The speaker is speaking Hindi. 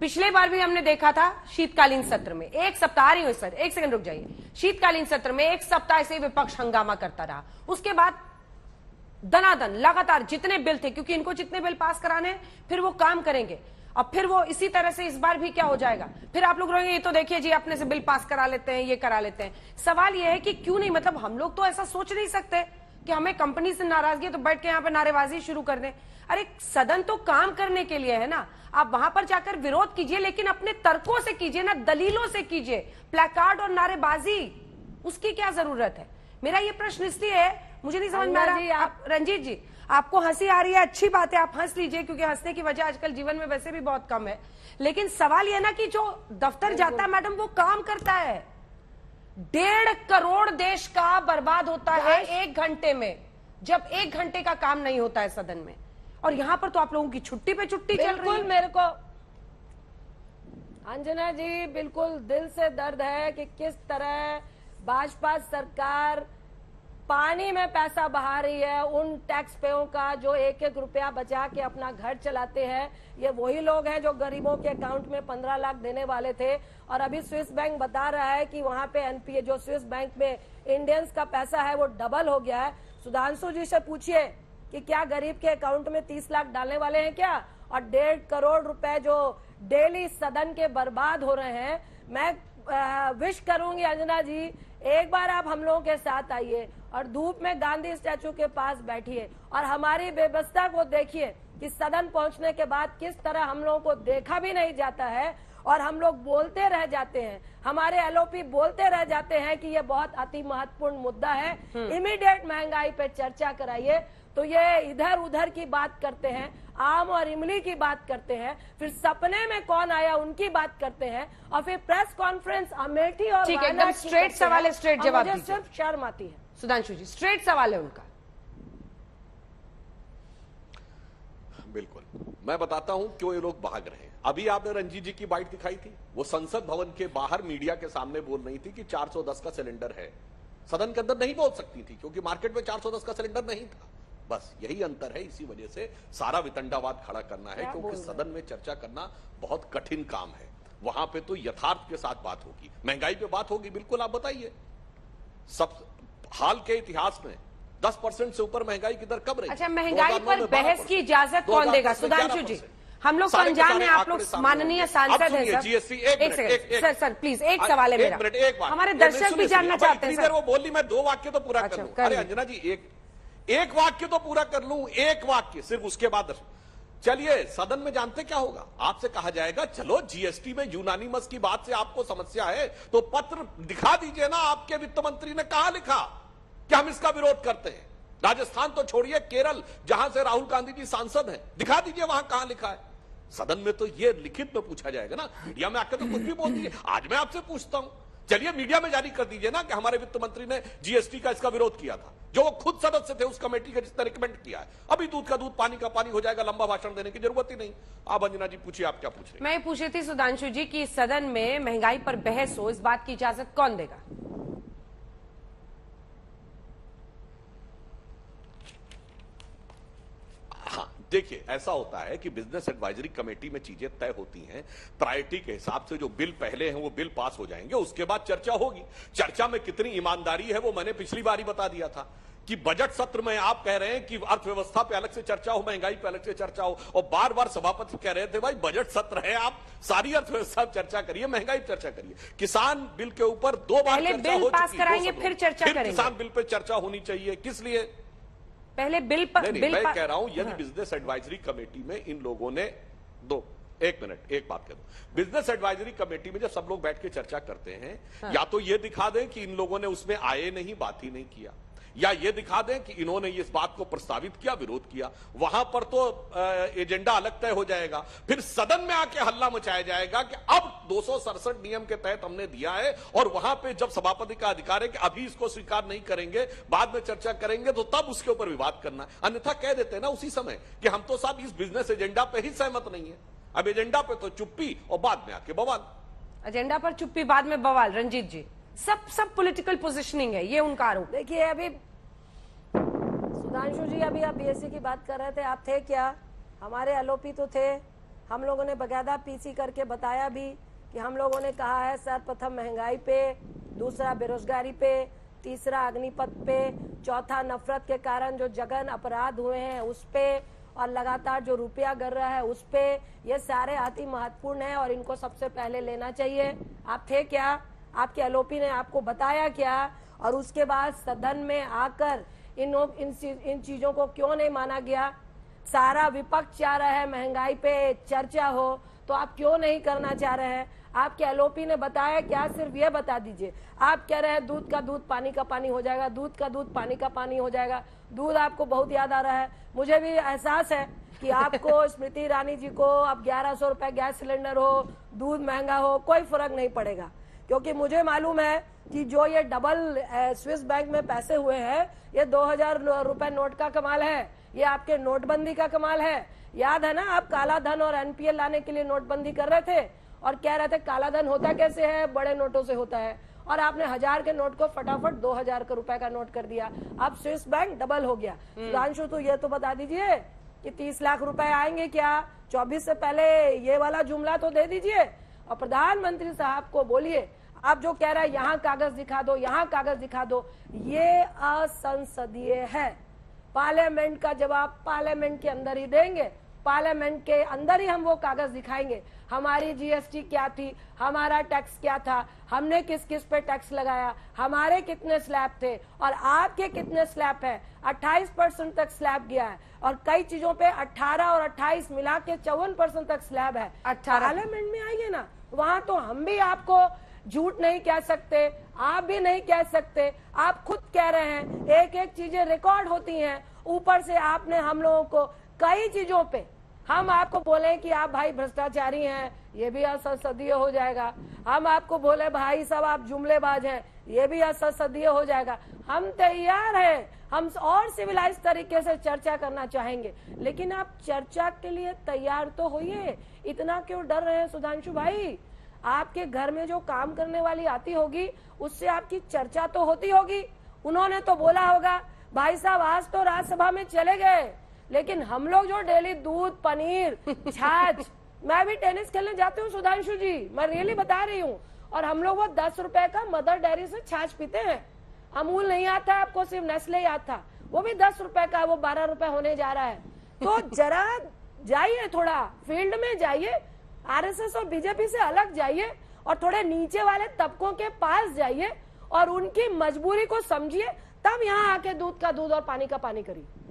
पिछले बार भी हमने देखा था शीतकालीन सत्र में, एक सप्ताह रही हूं सर, एक सेकंड रुक जाइए। शीतकालीन सत्र में एक सप्ताह से विपक्ष हंगामा करता रहा, उसके बाद दनादन लगातार जितने बिल थे, क्योंकि इनको जितने बिल पास कराने फिर वो काम करेंगे। अब फिर वो इसी तरह से इस बार भी क्या हो जाएगा, फिर आप लोग रहेंगे ये तो देखिए जी अपने से बिल पास करा लेते हैं, ये करा लेते हैं। सवाल ये है कि क्यों नहीं, मतलब हम लोग तो ऐसा सोच नहीं सकते कि हमें कंपनी से नाराजगी है तो बैठ के यहाँ पे नारेबाजी शुरू कर दें। अरे सदन तो काम करने के लिए है ना, आप वहां पर जाकर विरोध कीजिए, लेकिन अपने तर्कों से कीजिए ना, दलीलों से कीजिए। प्लेकार्ड और नारेबाजी उसकी क्या जरूरत है? मेरा ये प्रश्न इसलिए है, मुझे नहीं समझ में आ रहा। आप रंजीत जी, आपको हंसी आ रही है, अच्छी बात है, आप हंस लीजिए, क्योंकि हंसने की वजह आजकल जीवन में वैसे भी बहुत कम है। लेकिन सवाल यह ना कि जो दफ्तर जाता है मैडम वो काम करता है, 1.5 करोड़ देश का बर्बाद होता है 1 घंटे में, जब 1 घंटे का काम नहीं होता है सदन में। और यहां पर तो आप लोगों की छुट्टी पे छुट्टी चल रही है। मेरे को अंजना जी बिल्कुल दिल से दर्द है कि किस तरह भाजपा सरकार पानी में पैसा बहा रही है उन टैक्स पेयों का जो 1-1 रुपया बचा के अपना घर चलाते हैं। ये वही लोग हैं जो गरीबों के अकाउंट में 15 लाख देने वाले थे, और अभी स्विस बैंक बता रहा है कि वहां पे एनपीए जो स्विस बैंक में इंडियंस का पैसा है वो डबल हो गया है। सुधांशु जी से पूछिए कि क्या गरीब के अकाउंट में 30 लाख डालने वाले हैं क्या? और 1.5 करोड़ रुपए जो डेली सदन के बर्बाद हो रहे हैं। मैं विश करूंगी अंजना जी, एक बार आप हम लोगों के साथ आइए और धूप में गांधी स्टैचू के पास बैठिए और हमारी व्यवस्था को देखिए कि सदन पहुंचने के बाद किस तरह हम लोगों को देखा भी नहीं जाता है और हम लोग बोलते रह जाते हैं, हमारे एलओपी बोलते रह जाते हैं कि ये बहुत अति महत्वपूर्ण मुद्दा है, इमीडिएट महंगाई पे चर्चा कराइए। तो ये इधर उधर की बात करते हैं, आम और इमली की बात करते हैं, फिर सपने में कौन आया उनकी बात करते हैं, और फिर प्रेस कॉन्फ्रेंस अमेठी और एकदम स्ट्रेट सवाल है, स्ट्रेट जवाब दीजिए। सिर्फ शर्म आती है। सुधांशु जी, स्ट्रेट सवाल है उनका। बिल्कुल, मैं बताता हूं क्यों ये लोग भाग रहे हैं। अभी आपने रंजीत जी की बाइट दिखाई थी, वो संसद भवन के बाहर मीडिया के सामने बोल रही थी कि 410 का सिलेंडर है। सदन के अंदर नहीं बोल सकती थी क्योंकि मार्केट में 410 का सिलेंडर नहीं था। बस यही अंतर है, इसी वजह से सारा वितंडावाद खड़ा करना है, क्योंकि सदन में चर्चा करना बहुत कठिन काम है। वहां पे तो यथार्थ के साथ बात होगी, महंगाई पे बात होगी। बिल्कुल, आप बताइए, सब हाल के इतिहास में 10% से ऊपर महंगाई की दर कब रही? अच्छा, महंगाई पर बहस की इजाजत कौन देगा? सुधांशु जी, हम लोग अनजान हैं, आप लोग माननीय सांसद हैं सर। जीएसटी सर प्लीज, एक सवाल है मेरा, हमारे दर्शक भी जानना चाहते हैं सर। वो बोली, मैं 2 वाक्य तो पूरा कर लूं। अरे अंजना जी, एक वाक्य तो पूरा कर लूं, एक वाक्य सिर्फ, उसके बाद चलिए सदन में जानते क्या होगा, आपसे कहा जाएगा चलो जीएसटी में यूनानिमस की बात से आपको समस्या है तो पत्र दिखा दीजिए ना, आपके वित्त मंत्री ने कहां लिखा कि हम इसका विरोध करते हैं। राजस्थान तो छोड़िए, केरल जहां से राहुल गांधी जी सांसद हैं, दिखा दीजिए वहां कहां लिखा है। सदन में तो ये लिखित में पूछा जाएगा ना, मीडिया में आकर तो कुछ भी बोल दीजिए। आज मैं आपसे पूछता हूं, चलिए मीडिया में जारी कर दीजिए ना कि हमारे वित्त मंत्री ने जीएसटी का इसका विरोध किया था, जो वो खुद सदस्य थे उस कमेटी के जिसने रिकमेंड किया है। अभी दूध का दूध पानी का पानी हो जाएगा, लंबा भाषण देने की जरूरत ही नहीं। आप अंजना जी पूछिए, आप क्या पूछ रहे हैं? मैं पूछ रही थी सुधांशु जी कि सदन में महंगाई पर बहस हो, इस बात की इजाजत कौन देगा? देखिए, ऐसा होता है कि बिजनेस एडवाइजरी कमेटी में चीजें तय होती हैं, प्रायोरिटी के हिसाब से जो बिल पहले हैं वो बिल पास हो जाएंगे, उसके बाद चर्चा होगी। चर्चा में कितनी ईमानदारी है वो मैंने पिछली बार ही बता दिया था कि बजट सत्र में आप कह रहे हैं कि अर्थव्यवस्था पे अलग से चर्चा हो, महंगाई पे अलग से चर्चा हो, और बार बार सभापति कह रहे थे भाई बजट सत्र है, आप सारी अर्थव्यवस्था चर्चा करिए, महंगाई पर चर्चा करिए। किसान बिल के ऊपर 2 बार चर्चा हो चुकी है, फिर चर्चा करेंगे। किसान बिल पे चर्चा होनी चाहिए, किस लिए? पहले बिल मैं कह रहा हूं, यदि बिजनेस एडवाइजरी कमेटी में इन लोगों ने एक मिनट, एक बात करो, बिजनेस एडवाइजरी कमेटी में जब सब लोग बैठ के चर्चा करते हैं, या तो ये दिखा दें कि इन लोगों ने उसमें आए नहीं, बात ही नहीं किया, या ये दिखा दें कि इन्होंने इस बात को प्रस्तावित किया, विरोध किया, वहां पर तो एजेंडा अलग तय हो जाएगा। फिर सदन में आके हल्ला मचाया जाएगा कि अब 267 नियम के तहत हमने दिया है, और वहां पे जब सभापति का अधिकार है कि अभी इसको स्वीकार नहीं करेंगे, बाद में चर्चा करेंगे, तो तब उसके ऊपर विवाद करना। अन्यथा कह देते हैं ना उसी समय कि हम तो साहब इस बिजनेस एजेंडा पे ही सहमत नहीं है। अब एजेंडा पे तो चुप्पी और बाद में आके बवाल। एजेंडा पर चुप्पी, बाद में बवाल। रंजीत जी, सब पॉलिटिकल पोजीशनिंग है, ये उनका आरोप। देखिए, अभी सुधांशु जी, अभी आप बीएससी की बात कर रहे थे, आप थे क्या? हमारे एलओपी तो थे, हम लोगों ने बकायदा पीसी करके बताया भी कि हम लोगों ने कहा है सर्वप्रथम महंगाई पे, दूसरा बेरोजगारी पे, तीसरा अग्निपथ पे, चौथा नफरत के कारण जो जघन्य अपराध हुए हैं उस पे, और लगातार जो रुपया गिर रहा है उस पे। ये सारे अति महत्वपूर्ण है और इनको सबसे पहले लेना चाहिए। आप थे क्या? आपके एलओपी ने आपको बताया क्या? और उसके बाद सदन में आकर इन चीजों को क्यों नहीं माना गया? सारा विपक्ष चाह रहा है महंगाई पे चर्चा हो, तो आप क्यों नहीं करना चाह रहे हैं? आपके एलओपी ने बताया क्या? सिर्फ ये बता दीजिए। आप कह रहे हैं दूध का दूध पानी का पानी हो जाएगा, दूध का दूध पानी का पानी हो जाएगा। दूध आपको बहुत याद आ रहा है। मुझे भी एहसास है कि आपको स्मृति ईरानी जी को अब 1100 रुपए गैस सिलेंडर हो, दूध महंगा हो, कोई फर्क नहीं पड़ेगा, क्योंकि मुझे मालूम है कि जो ये डबल स्विस बैंक में पैसे हुए हैं, ये 2000 रुपए नोट का कमाल है, ये आपके नोटबंदी का कमाल है। याद है ना, आप काला धन और एनपीएल लाने के लिए नोटबंदी कर रहे थे और कह रहे थे काला धन होता कैसे है, बड़े नोटों से होता है, और आपने 1000 के नोट को फटाफट 2000 रुपए का नोट कर दिया। अब स्विस बैंक डबल हो गया। सुधांशु, तो ये तो बता दीजिए कि 30 लाख रुपए आएंगे क्या? 24 से पहले ये वाला जुमला तो दे दीजिए और प्रधानमंत्री साहब को बोलिए, आप जो कह रहे हैं यहाँ कागज दिखा दो, यहाँ कागज दिखा दो, ये असंसदीय है। पार्लियामेंट का जवाब पार्लियामेंट के अंदर ही देंगे, पार्लियामेंट के अंदर ही हम वो कागज दिखाएंगे। हमारी जीएसटी क्या थी, हमारा टैक्स क्या था, हमने किस किस पे टैक्स लगाया, हमारे कितने स्लैब थे और आपके कितने स्लैब है। 28% तक स्लैब गया है और कई चीजों पे 18 और 28 मिला के 54% तक स्लैब है। 18 पार्लियामेंट में आइए ना, वहां तो हम भी आपको झूठ नहीं कह सकते, आप भी नहीं कह सकते। आप खुद कह रहे हैं, एक एक चीजें रिकॉर्ड होती हैं। ऊपर से आपने हम लोगों को कई चीजों पे, हम आपको बोले कि आप भाई भ्रष्टाचारी हैं, ये भी असंसदीय हो जाएगा। हम आपको बोले भाई साहब आप जुमलेबाज हैं, ये भी असंसदीय हो जाएगा। हम तैयार हैं, हम और सिविलाइज तरीके से चर्चा करना चाहेंगे, लेकिन आप चर्चा के लिए तैयार तो होइए। इतना क्यों डर रहे हैं सुधांशु भाई? आपके घर में जो काम करने वाली आती होगी उससे आपकी चर्चा तो होती होगी। उन्होंने तो बोला होगा भाई साहब आज तो राज्यसभा में चले गए, लेकिन हम लोग जो डेली दूध पनीर छाछ, मैं भी टेनिस खेलने जाती हूँ सुधांशु जी, मैं रियली बता रही हूँ, और हम लोग वो 10 रुपए का मदर डेयरी से छाछ पीते हैं। अमूल नहीं आता, आपको सिर्फ नेस्ले याद था, वो भी 10 रुपए का, वो 12 रुपए होने जा रहा है। तो जरा जाइए, थोड़ा फील्ड में जाइए, आरएसएस और बीजेपी से अलग जाइए और थोड़े नीचे वाले तबकों के पास जाइए और उनकी मजबूरी को समझिए, तब यहाँ आके दूध का दूध और पानी का पानी करिए।